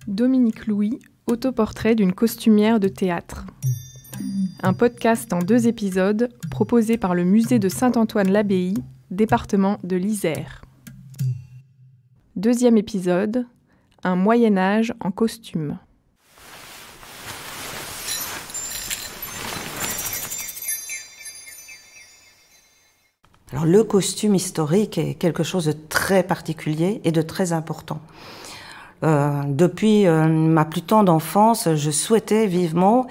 Dominique Louis, autoportrait d'une costumière de théâtre. Un podcast en 2 épisodes proposé par le musée de Saint-Antoine-l'Abbaye, département de l'Isère. 2e épisode, un Moyen-Âge en costume. Alors, le costume historique est quelque chose de très particulier et de très important. Depuis ma plus tendre enfance, je souhaitais vivement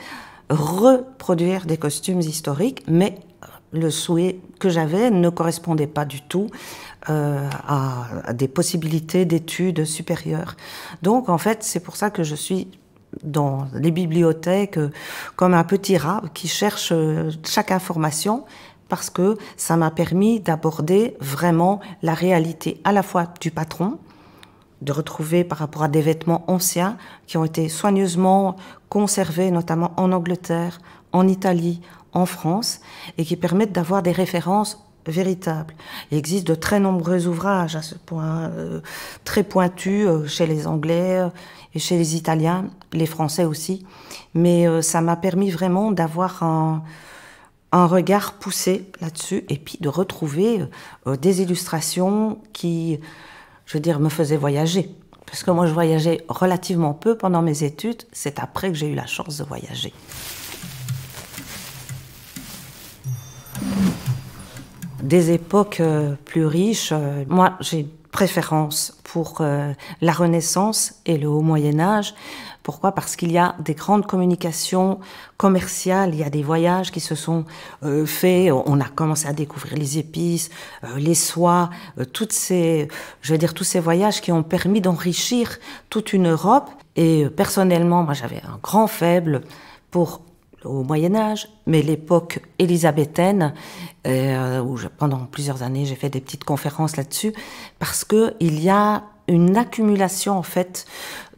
reproduire des costumes historiques, mais le souhait que j'avais ne correspondait pas du tout à des possibilités d'études supérieures. Donc, en fait, c'est pour ça que je suis dans les bibliothèques comme un petit rat qui cherche chaque information, parce que ça m'a permis d'aborder vraiment la réalité à la fois du patron, de retrouver par rapport à des vêtements anciens qui ont été soigneusement conservés, notamment en Angleterre, en Italie, en France, et qui permettent d'avoir des références véritables. Il existe de très nombreux ouvrages à ce point, très pointus chez les Anglais et chez les Italiens, les Français aussi, mais ça m'a permis vraiment d'avoir un regard poussé là-dessus, et puis de retrouver des illustrations qui, je veux dire, me faisaient voyager. Parce que moi, je voyageais relativement peu pendant mes études. C'est après que j'ai eu la chance de voyager. Des époques plus riches, moi, j'ai une préférence pour la Renaissance et le Haut Moyen-Âge. Pourquoi ? Parce qu'il y a des grandes communications commerciales, il y a des voyages qui se sont faits, on a commencé à découvrir les épices, les soies, tous ces voyages qui ont permis d'enrichir toute une Europe. Et personnellement, moi j'avais un grand faible pour au Moyen-Âge, mais l'époque élisabéthaine, où pendant plusieurs années j'ai fait des petites conférences là-dessus, parce que il y a une accumulation en fait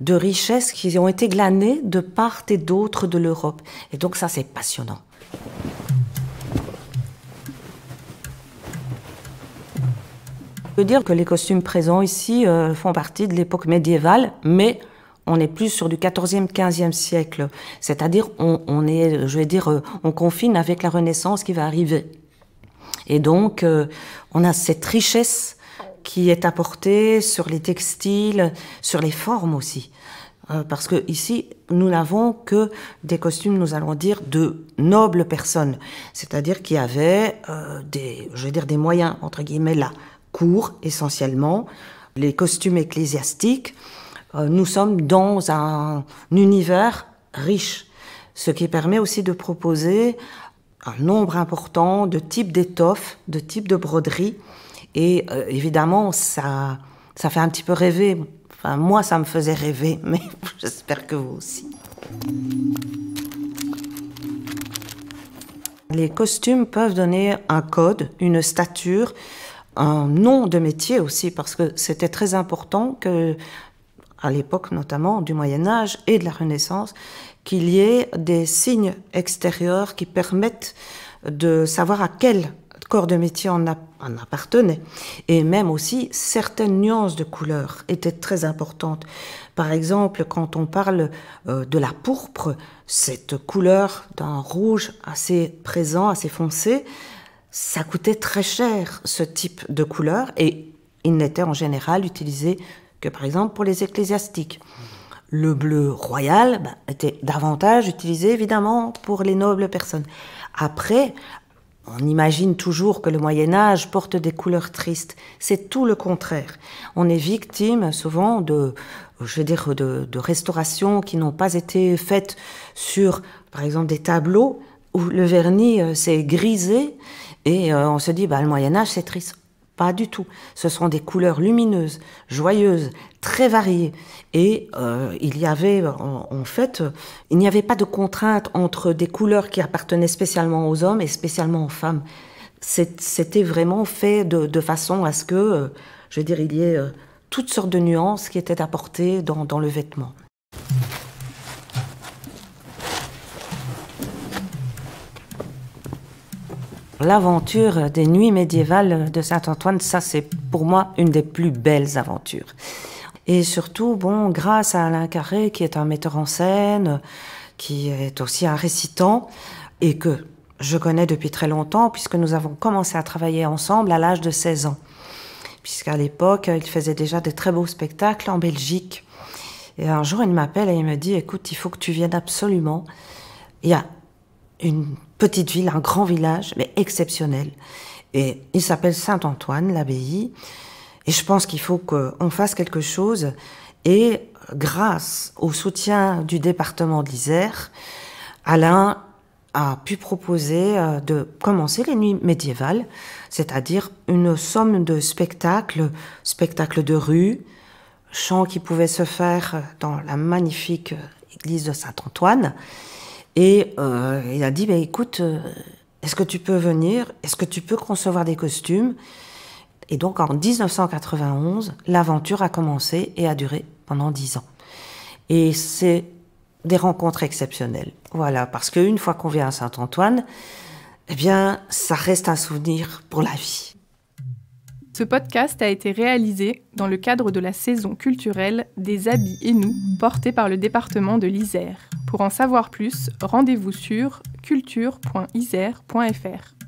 de richesses qui ont été glanées de part et d'autre de l'Europe. Et donc ça, c'est passionnant. Je peux dire que les costumes présents ici font partie de l'époque médiévale, mais on est plus sur du 14e, 15e siècle. C'est-à-dire, on confine avec la Renaissance qui va arriver. Et donc, on a cette richesse qui est apportée sur les textiles, sur les formes aussi. Parce que ici, nous n'avons que des costumes, nous allons dire, de nobles personnes. C'est-à-dire qu'il y avait des moyens, entre guillemets, la cour, essentiellement, les costumes ecclésiastiques. Nous sommes dans un univers riche, ce qui permet aussi de proposer un nombre important de types d'étoffes, de types de broderies. Et évidemment, ça fait un petit peu rêver. Enfin, moi, ça me faisait rêver, mais j'espère que vous aussi. Les costumes peuvent donner un code, une stature, un nom de métier aussi, parce que c'était très important que, à l'époque notamment du Moyen-Âge et de la Renaissance, qu'il y ait des signes extérieurs qui permettent de savoir à quel corps de métier on appartenait. Et même aussi, certaines nuances de couleurs étaient très importantes. Par exemple, quand on parle de la pourpre, cette couleur d'un rouge assez présent, assez foncé, ça coûtait très cher, ce type de couleur, et il n'était en général utilisé que, par exemple, pour les ecclésiastiques. Le bleu royal était davantage utilisé, évidemment, pour les nobles personnes. Après, on imagine toujours que le Moyen-Âge porte des couleurs tristes. C'est tout le contraire. On est victime souvent de restaurations qui n'ont pas été faites sur, par exemple, des tableaux où le vernis s'est grisé et on se dit, le Moyen-Âge, c'est triste. Pas du tout. Ce sont des couleurs lumineuses, joyeuses, très variées. Et il n'y avait pas de contrainte entre des couleurs qui appartenaient spécialement aux hommes et spécialement aux femmes. C'était vraiment fait de façon à ce que, il y ait toutes sortes de nuances qui étaient apportées dans le vêtement. L'aventure des nuits médiévales de Saint-Antoine, ça c'est pour moi une des plus belles aventures. Et surtout, bon, grâce à Alain Carré, qui est un metteur en scène, qui est aussi un récitant, et que je connais depuis très longtemps, puisque nous avons commencé à travailler ensemble à l'âge de 16 ans. Puisqu'à l'époque, il faisait déjà de très beaux spectacles en Belgique. Et un jour, il m'appelle et il me dit, écoute, il faut que tu viennes absolument. Il y a une petite ville, un grand village, mais exceptionnel. Et il s'appelle Saint-Antoine, l'abbaye. Et je pense qu'il faut qu'on fasse quelque chose. Et grâce au soutien du département de l'Isère, Alain a pu proposer de commencer les nuits médiévales, c'est-à-dire une somme de spectacles de rue, chants qui pouvaient se faire dans la magnifique église de Saint-Antoine. Et il a dit, écoute, est-ce que tu peux venir? Est-ce que tu peux concevoir des costumes? Et donc en 1991, l'aventure a commencé et a duré pendant 10 ans. Et c'est des rencontres exceptionnelles. Voilà, parce qu'une fois qu'on vient à Saint-Antoine, eh bien, ça reste un souvenir pour la vie. Ce podcast a été réalisé dans le cadre de la saison culturelle des Habits et nous, portée par le département de l'Isère. Pour en savoir plus, rendez-vous sur culture.isère.fr.